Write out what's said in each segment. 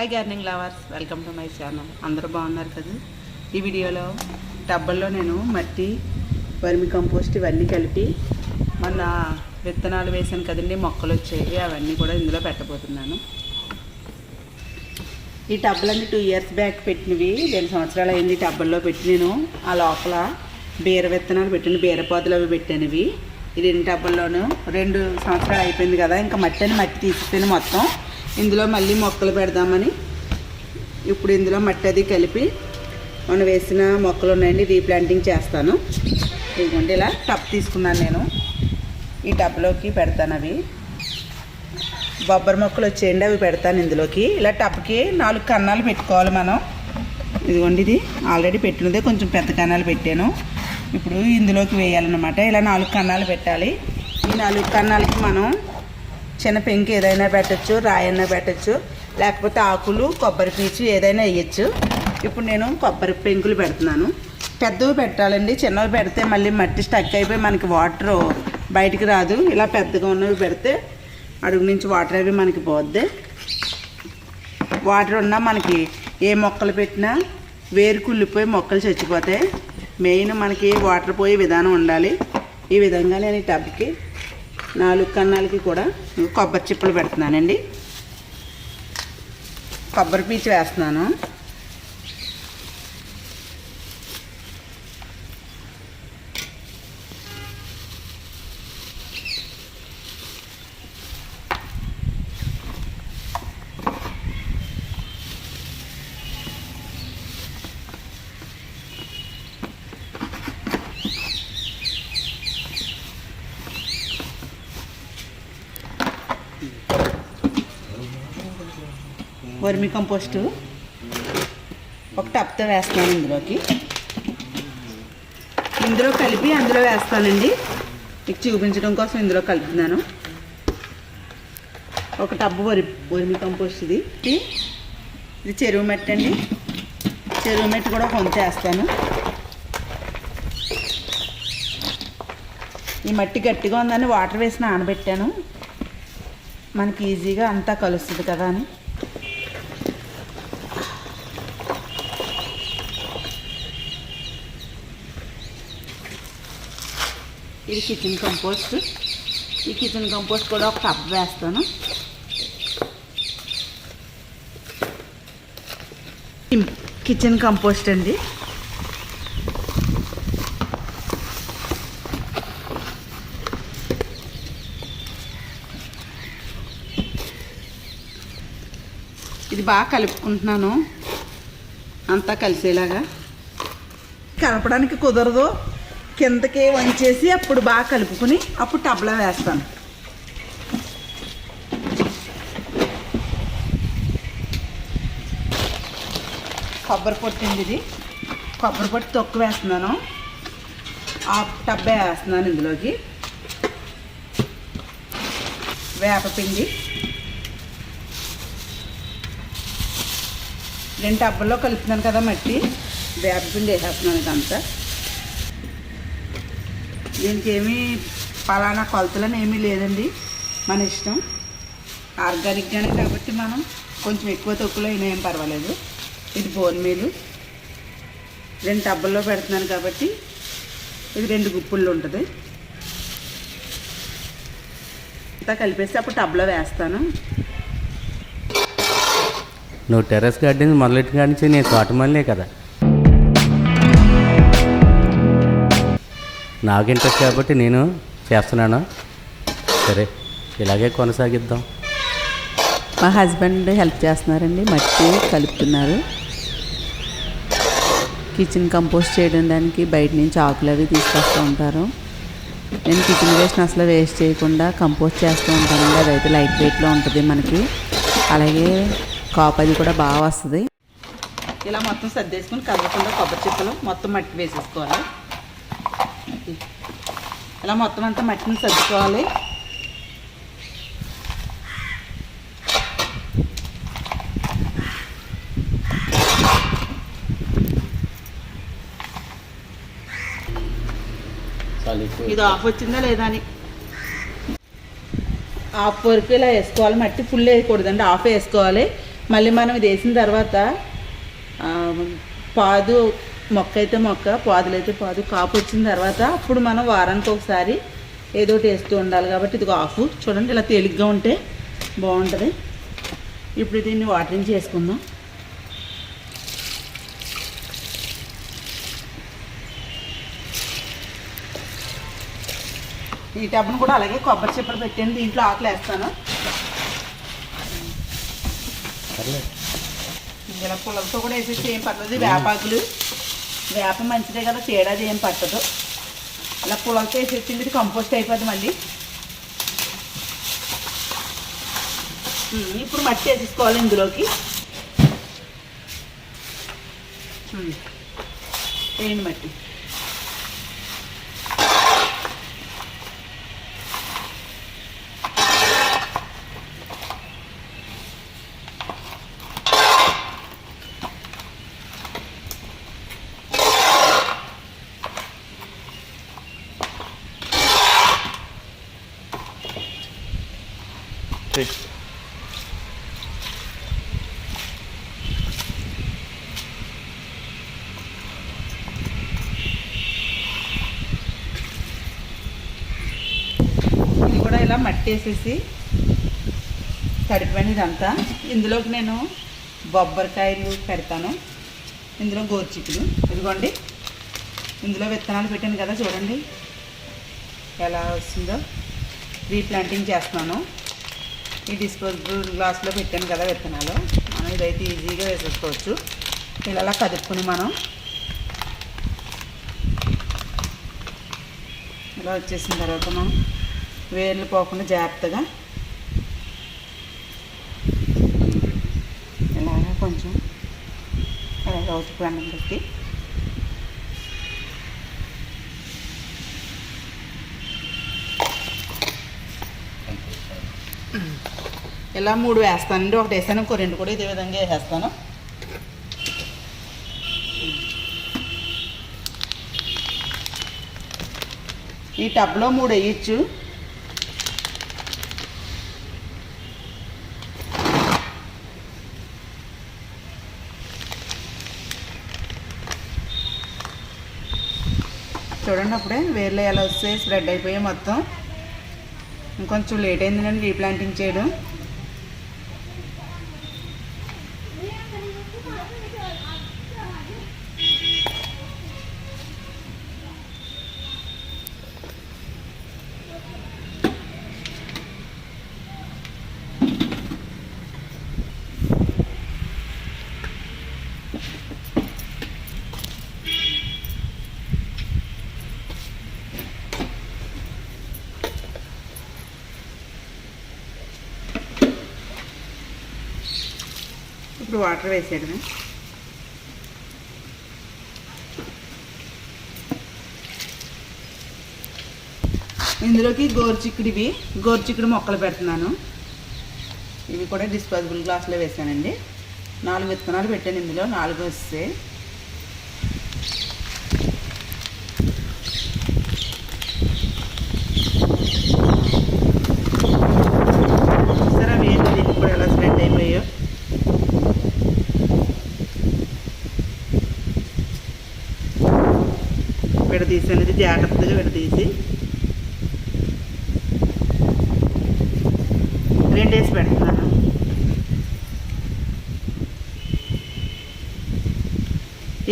Hi gardening lovers, welcome to my channel. అందరూ బాగున్నారు కదా. ఈ వీడియోలో టబ్బల్లో నేను మట్టి, వర్మి కంపోస్ట్ ఇవన్నీ కలిపి మొన్న విత్తనాలు వేసాను కదండి, మొక్కలు వచ్చేవి, అవన్నీ కూడా ఇందులో పెట్టబోతున్నాను. ఈ టబ్బలన్నీ 2 years బ్యాక్ పెట్టినవి, 2 సంవత్సరాలు అయింది టబ్బల్లో పెట్టి. నేను ఆ లోపల బీర విత్తనాలు పెట్టిన బీరపాదులు అవి పెట్టానివి. ఈ 2 టబ్బల్లోనూ 2 సంవత్సరాలు అయిపోయింది కదా, ఇంకా మట్టి తీసిపోయిన మొత్తం ఇందులో మళ్ళీ మొక్కలు పెడదామని ఇప్పుడు ఇందులో మట్టి అది కలిపి మనం వేసిన మొక్కలు ఉన్నాయండి, రీప్లాంటింగ్ చేస్తాను. ఇదిగోండి ఇలా టబ్ తీసుకున్నాను నేను, ఈ టబ్లోకి పెడతాను. అవి బొబ్బరి మొక్కలు వచ్చేయండి, అవి పెడతాను ఇందులోకి. ఇలా టబ్కి 4 కన్నాలు పెట్టుకోవాలి మనం. ఇదిగోండి ఇది ఆల్రెడీ పెట్టినదే, కొంచెం పెద్ద కన్నాలు పెట్టాను. ఇప్పుడు ఇందులోకి వేయాలన్నమాట. ఇలా 4 కన్నాలు పెట్టాలి. ఈ 4 కన్నాలకి మనం చిన్న పెంకు ఏదైనా పెట్టచ్చు, రాయన్నా పెట్టచ్చు, లేకపోతే ఆకులు, కొబ్బరి పీచు ఏదైనా వేయచ్చు. ఇప్పుడు నేను కొబ్బరి పెంకులు పెడుతున్నాను. పెద్దవి పెట్టాలండి, చిన్నవి పెడితే మళ్ళీ మట్టి స్టక్ అయిపోయి మనకి వాటర్ బయటికి రాదు. ఇలా పెద్దగా ఉన్నవి పెడితే అడుగు నుంచి వాటర్ అవి మనకి పోద్ది. వాటర్ ఉన్నా మనకి ఏ మొక్కలు పెట్టినా వేరు కుళ్ళిపోయి మొక్కలు చచ్చిపోతాయి. మెయిన్ మనకి వాటర్ పోయే విధానం ఉండాలి. ఈ విధంగా నేను ఈ టబ్కి 4 కన్నాలకి కూడా కొబ్బరి చిప్పలు పెడుతున్నానండి. కొబ్బరి పీచు వేస్తున్నాను. వర్మి కంపోస్టు ఒక టబ్తో వేస్తున్నాను ఇందులోకి. ఇందులో కలిపి అందులో వేస్తానండి, మీకు చూపించడం కోసం ఇందులో కలుపుతున్నాను. ఒక టబ్బు వర్మి కంపోస్ట్ ఇది చెరువు మట్టి అండి. చెరువు మట్టి కూడా కొంత వేస్తాను. ఈ మట్టి గట్టిగా ఉందని వాటర్ వేసి నానబెట్టాను, మనకి ఈజీగా అంతా కలుస్తుంది కదా అని. ఇది కిచెన్ కంపోస్ట్. ఈ కిచెన్ కంపోస్ట్ కూడా ఒక టబ్ వేస్తాను. కిచెన్ కంపోస్ట్ అండి. ఇది బాగా కలుపుకుంటున్నాను, అంతా కలిసేలాగా. కలపడానికి కుదరదు, కిందకి వంచేసి అప్పుడు బాగా కలుపుకుని అప్పుడు టబ్లో వేస్తాను. కొబ్బరి పొట్టింది ఇది, కొబ్బరి పొట్టు తొక్కు వేస్తున్నాను. ఆ టబ్బే వేస్తున్నాను ఇందులోకి. వేపపిండి 2 టబ్బల్లో కలుపుతున్నాను కదా మట్టి, వేపపిండి వేసేస్తున్నాను ఇదంతా. దీనికి ఏమీ పలానా కొలతలని ఏమీ లేదండి, మన ఇష్టం. ఆర్గానిక్గానే కాబట్టి మనం కొంచెం ఎక్కువ తక్కువలో అయినా ఏం పర్వాలేదు. ఇది బోన్ మీలు 2 టబ్బల్లో పెడుతున్నాను కాబట్టి ఇది 2 గుప్పుల్లో ఉంటుంది. అంతా కలిపేసి అప్పుడు టబ్లో వేస్తాను. నువ్వు టెర్రస్ గార్డెన్ మొదలెట్టిన కాడి నుంచి నేను తోటమల్లే కదా, నాకు ఇంట్రెస్ట్ కాబట్టి నేను చేస్తున్నాను. సరే, ఇలాగే కొనసాగిద్దాం. మా హస్బెండ్ హెల్ప్ చేస్తున్నారండి, మట్టి కలుపుతున్నారు. కిచెన్ కంపోస్ట్ చేయడానికి బయట నుంచి ఆకులు అవి తీసుకొస్తూ ఉంటారు. నేను కిచెన్ వేస్ట్ అసలు వేస్ట్ చేయకుండా కంపోస్ట్ చేస్తూ ఉంటానండి. అదైతే లైట్ వెయిట్లో ఉంటుంది మనకి, అలాగే కాపు అది కూడా బాగా వస్తుంది. ఇలా మొత్తం సర్దేసుకుని కదలకుండా కొబ్బరి చిప్పలు మొత్తం మట్టి వేసేసుకోవాలి. ఇలా మొత్తం అంతా మట్టిని సర్దుకోవాలి. ఇది ఆఫ్ వచ్చిందా లేదా అని హాఫ్ వరకు ఇలా వేసుకోవాలి. మట్టి ఫుల్ వేయకూడదండి, హాఫ్ వేసుకోవాలి. మళ్ళీ మనం ఇది వేసిన తర్వాత పాదు మొక్క అయితే మొక్క, పాదులు అయితే పాదు, కాపు వచ్చిన తర్వాత అప్పుడు మనం వారానికి ఒకసారి ఏదో ఒకటి వేస్తూ ఉండాలి. కాబట్టి ఇది ఆఫ్ చూడండి, ఇలా తేలిగ్గా ఉంటే బాగుంటుంది. ఇప్పుడు దీన్ని వాటరింగ్ చేసుకుందాం. ఈ టబ్ను కూడా అలాగే కొబ్బరి చిప్పలు పెట్టాను, దీంట్లో ఆకులు వేస్తాను. ఇలా పుల్లలతో కూడా వేసేసి ఏం పట్టదు. వేపాకులు, వేప మంచిదే కదా, తేడాది ఏం పట్టదు. ఇలా పుల్లలతో వేసేసింది, ఇది కంపోస్ట్ అయిపోద్ది. మళ్ళీ ఇప్పుడు మట్టి వేసేసుకోవాలి ఇందులోకి. వేయండి మట్టి. ఇది కూడా ఇలా మట్టి వేసేసి తడిపోయిన ఇదంతా ఇందులోకి నేను బొబ్బరికాయలు పెడతాను. ఇందులో గోరుచిక్కులు ఇదిగోండి, ఇందులో విత్తనాలు పెట్టాను కదా, చూడండి ఎలా వస్తుందో. రీప్లాంటింగ్ చేస్తున్నాను. ఈ డిస్పోజబుల్ గ్లాస్లో పెట్టాను కదా విత్తనాలు, మనం ఇదైతే ఈజీగా వేసేసుకోవచ్చు. ఇలా కదుపుకొని మనం ఇలా వచ్చేసిన తర్వాత మనం వేర్లు పోకుండా జాగ్రత్తగా ఇలాగా కొంచెం అలాగే అవుతుకున్నాను పెట్టి ఇలా 3 వేస్తానండి. ఒకటి వేసాను, ఇంకో 2 కూడా ఇదే విధంగా వేసేస్తాను. ఈ టబ్లో 3 వేయచ్చు. చూడండి అప్పుడే వేర్లు ఎలా వస్తాయి, స్ప్రెడ్ అయిపోయాయి మొత్తం. ఇంకొంచెం లేట్ అయింది నేను రీప్లాంటింగ్ చేయడం. ఇప్పుడు వాటర్ వేసేయడమే. ఇందులోకి గోరుచిక్కుడు మొక్కలు పెడుతున్నాను. ఇవి కూడా డిస్పోజబుల్ గ్లాస్లో వేసానండి. 4 విత్తనాలు పెట్టాను ఇందులో, 4 వస్తే. సరే వేసి దీనికి కూడా ఎలా స్ప్రెడ్ అయిపోయాయో. విడదీసి అనేది జాగ్రత్తగా విడదీసి 2 వేసి పెడుతున్నాను.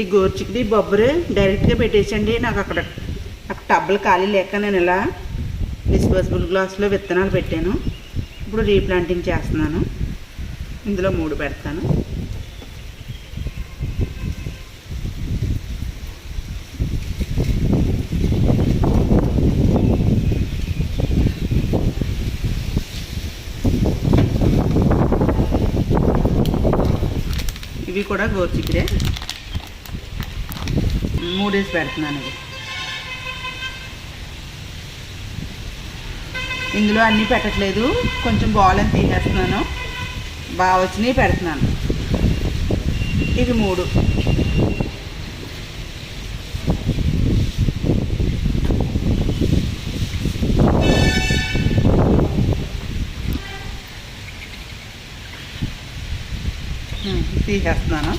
ఈ గోరుచిక్కుడు బొబ్బరి డైరెక్ట్గా పెట్టేసండి. నాకు అక్కడ టబ్బులు ఖాళీ లేక నేను ఇలా డిస్పోజబుల్ గ్లాస్లో విత్తనాలు పెట్టాను. ఇప్పుడు రీప్లాంటింగ్ చేస్తున్నాను. ఇందులో 3 పెడతాను. ఇవి కూడా గోరుచిక్కుడే, 3 వేసి పెడుతున్నాను. ఇది ఇందులో అన్నీ పెట్టట్లేదు, కొంచెం బాల్ అని తీసేస్తున్నాను. బాగా వచ్చినవి పెడుతున్నాను. ఇవి 3. తీసేస్తున్నాను.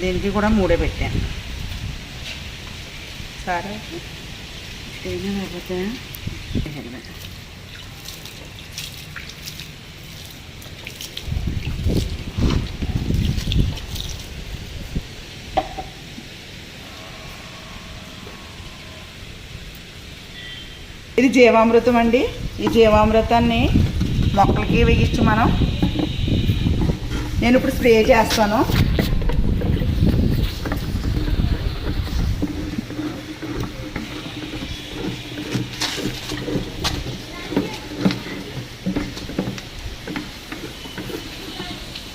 దీనికి కూడా 3 పెట్టాను. సరే లేకపోతే ఇది జీవామృతం అండి. ఈ జీవామృతాన్ని మొక్కలకి వేయచ్చు మనం. నేను ఇప్పుడు స్ప్రే చేస్తాను.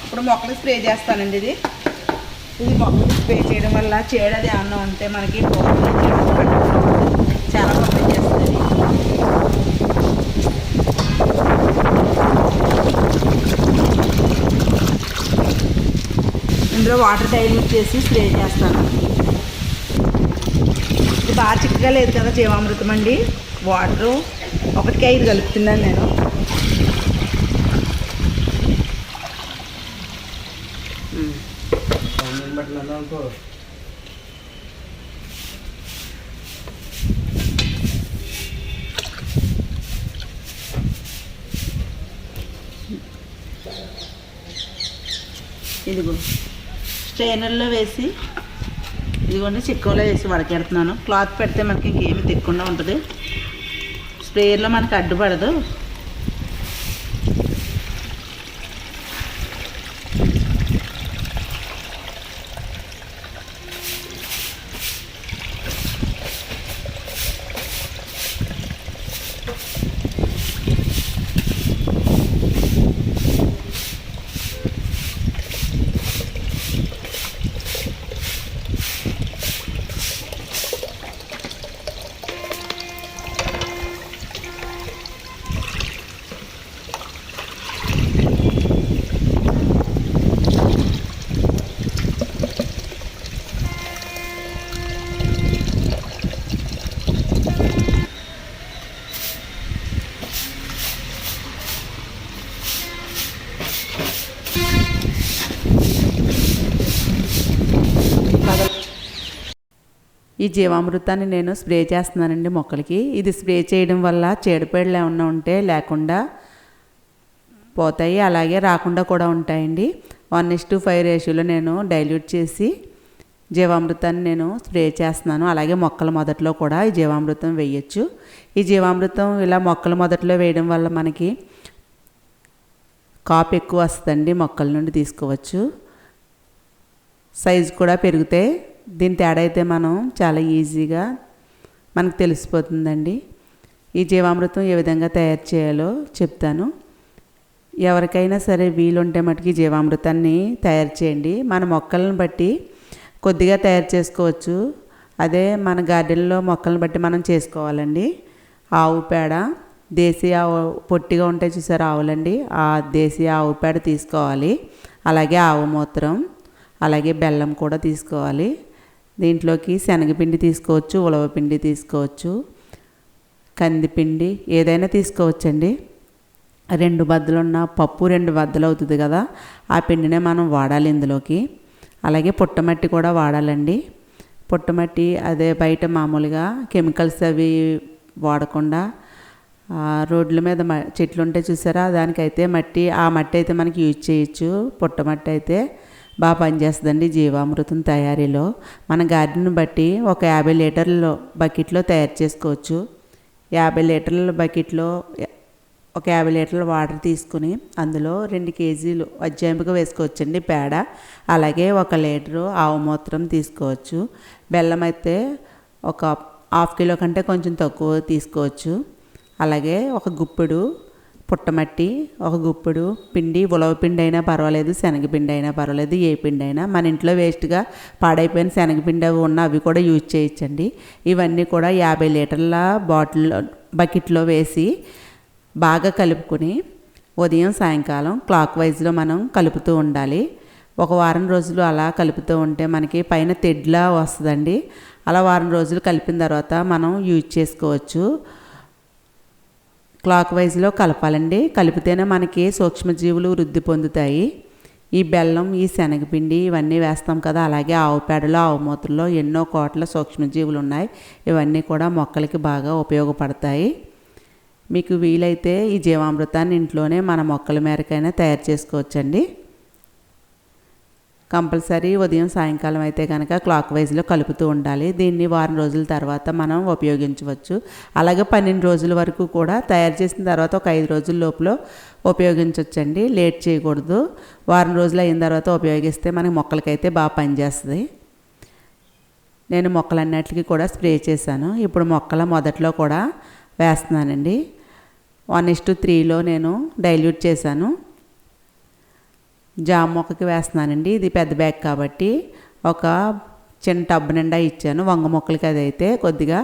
ఇప్పుడు మొక్కలు స్ప్రే చేస్తానండి. ఇది మొక్కలు స్ప్రే చేయడం వల్ల చీడది ఏమన్నా ఉంటే మనకి చాలా పంపించేస్తుంది. ఇందులో వాటర్ డైల్యూట్ చేసి స్ప్రే చేస్తాను. ఇది బాగా చిక్కగా లేదు కదా జీవామృతం అండి. వాటరు 1కి 5 కలుపుతున్నాను నేను. ఇదిగో స్ట్రైనర్లో వేసి ఇదిగోండి చిక్కలో వేసి వడకెడుతున్నాను. క్లాత్ పెడితే మనకి ఇంకేమి తిక్కకుండా ఉంటుంది. స్ప్రేయర్లో మనకి అడ్డుపడదు. ఈ జీవామృతాన్ని నేను స్ప్రే చేస్తున్నానండి మొక్కలకి. ఇది స్ప్రే చేయడం వల్ల చీడపీడలు ఏమన్నా ఉంటే లేకుండా పోతాయి, అలాగే రాకుండా కూడా ఉంటాయండి. 1:5 రేషియోలో నేను డైల్యూట్ చేసి జీవామృతాన్ని నేను స్ప్రే చేస్తున్నాను. అలాగే మొక్కల మొదట్లో కూడా ఈ జీవామృతం వేయచ్చు. ఈ జీవామృతం ఇలా మొక్కల మొదట్లో వేయడం వల్ల మనకి కాపు ఎక్కువ వస్తుందండి. మొక్కల నుండి తీసుకోవచ్చు. సైజు కూడా పెరుగుతాయి. దీని తేడా అయితే మనం చాలా ఈజీగా మనకు తెలిసిపోతుందండి. ఈ జీవామృతం ఏ విధంగా తయారు చేయాలో చెప్తాను. ఎవరికైనా సరే వీలుంటే మటుకి జీవామృతాన్ని తయారు చేయండి. మన మొక్కలను బట్టి కొద్దిగా తయారు చేసుకోవచ్చు. అదే మన గార్డెన్లో మొక్కలను బట్టి మనం చేసుకోవాలండి. ఆవు పేడ, దేశీ ఆవు పొట్టిగా ఉంటాయి చూసారు ఆవులండి, ఆ దేశీ ఆవు పేడ తీసుకోవాలి. అలాగే ఆవు మూత్రం, అలాగే బెల్లం కూడా తీసుకోవాలి. దీంట్లోకి శనగపిండి తీసుకోవచ్చు, ఉలవపిండి తీసుకోవచ్చు, కందిపిండి ఏదైనా తీసుకోవచ్చండి. 2 బద్దలు ఉన్న పప్పు 2 బద్దలు అవుతుంది కదా, ఆ పిండినే మనం వాడాలి ఇందులోకి. అలాగే పుట్టమట్టి కూడా వాడాలండి. పుట్టమట్టి అదే బయట మామూలుగా కెమికల్స్ అవి వాడకుండా రోడ్ల మీద చెట్లు ఉంటే చూసారా, దానికైతే ఆ మట్టి అయితే మనకి యూజ్ చేయొచ్చు. పుట్టమట్టి అయితే బాగా పనిచేస్తుందండి జీవామృతం తయారీలో. మన గార్డెన్ బట్టి ఒక 50 లీటర్ల బకెట్లో తయారు చేసుకోవచ్చు. 50 లీటర్ల బకెట్లో ఒక 50 లీటర్ల వాటర్ తీసుకుని అందులో 2 కేజీలు అజ్జాయింపుగా వేసుకోవచ్చండి పేడ. అలాగే 1 లీటరు ఆవు మూత్రం తీసుకోవచ్చు. బెల్లం అయితే ఒక 1/2 కిలో కంటే కొంచెం తక్కువ తీసుకోవచ్చు. అలాగే 1 గుప్పెడు పుట్టమట్టి, 1 గుప్పెడు పిండి, ఉలవపిండి అయినా పర్వాలేదు, శనగపిండి అయినా పర్వాలేదు, ఏ పిండి అయినా. మన ఇంట్లో వేస్ట్గా పాడైపోయిన శనగపిండి అవి ఉన్న అవి కూడా యూజ్ చేయొచ్చండి. ఇవన్నీ కూడా 50 లీటర్ల బకెట్లో వేసి బాగా కలుపుకొని ఉదయం సాయంకాలం క్లాక్ వైజ్లో మనం కలుపుతూ ఉండాలి. 1 వారం రోజులు అలా కలుపుతూ ఉంటే మనకి పైన తెడ్లా వస్తుందండి. అలా వారం రోజులు కలిపిన తర్వాత మనం యూజ్ చేసుకోవచ్చు. క్లాక్ వైజ్లో కలపాలండి. కలిపితేనే మనకి సూక్ష్మజీవులు వృద్ధి పొందుతాయి. ఈ బెల్లం, ఈ శనగపిండి ఇవన్నీ వేస్తాం కదా, అలాగే ఆవు పేడలో, ఆవు మూత్రలో ఎన్నో కోట్ల సూక్ష్మజీవులు ఉన్నాయి. ఇవన్నీ కూడా మొక్కలకి బాగా ఉపయోగపడతాయి. మీకు వీలైతే ఈ జీవామృతాన్ని ఇంట్లోనే మన మొక్కల మేరకైనా తయారు చేసుకోవచ్చండి. కంపల్సరీ ఉదయం సాయంకాలం అయితే కనుక క్లాక్ వైజ్లో కలుపుతూ ఉండాలి. దీన్ని వారం రోజుల తర్వాత మనం ఉపయోగించవచ్చు. అలాగే 12 రోజుల వరకు కూడా తయారు చేసిన తర్వాత ఒక 5 రోజుల లోపల ఉపయోగించవచ్చండి. లేట్ చేయకూడదు. వారం రోజులు అయిన తర్వాత ఉపయోగిస్తే మనకి మొక్కలకైతే బాగా పనిచేస్తుంది. నేను మొక్కలన్నిటికీ కూడా స్ప్రే చేశాను. ఇప్పుడు మొక్కల మొదట్లో కూడా వేస్తున్నానండి. 1:3లో నేను డైల్యూట్ చేశాను. జామ మొక్కకి వేస్తున్నానండి. ఇది పెద్ద బ్యాగ్ కాబట్టి ఒక చిన్న టబ్ నిండా ఇచ్చాను. వంగ మొక్కలకి అదైతే కొద్దిగా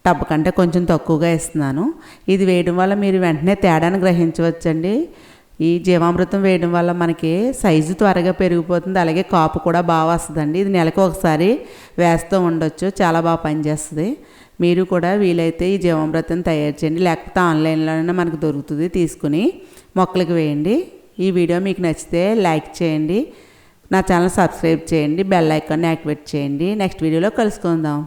టబ్ కంటే కొంచెం తక్కువగా ఇస్తున్నాను. ఇది వేయడం వల్ల మీరు వెంటనే తేడాను గ్రహించవచ్చండి. ఈ జీవామృతం వేయడం వల్ల మనకి సైజు త్వరగా పెరిగిపోతుంది. అలాగే కాపు కూడా బాగా వస్తుందండి. ఇది నెలకు ఒకసారి వేస్తూ ఉండొచ్చు. చాలా బాగా పనిచేస్తుంది. మీరు కూడా వీలైతే ఈ జీవామృతం తయారు చేయండి. లేకపోతే ఆన్లైన్లోనే మనకు దొరుకుతుంది. తీసుకుని మొక్కలకు వేయండి. ఈ వీడియో మీకు నచ్చితే లైక్ చేయండి. నా ఛానల్ సబ్స్క్రైబ్ చేయండి. బెల్ ఐకాన్ని యాక్టివేట్ చేయండి. నెక్స్ట్ వీడియోలో కలుసుకుందాం.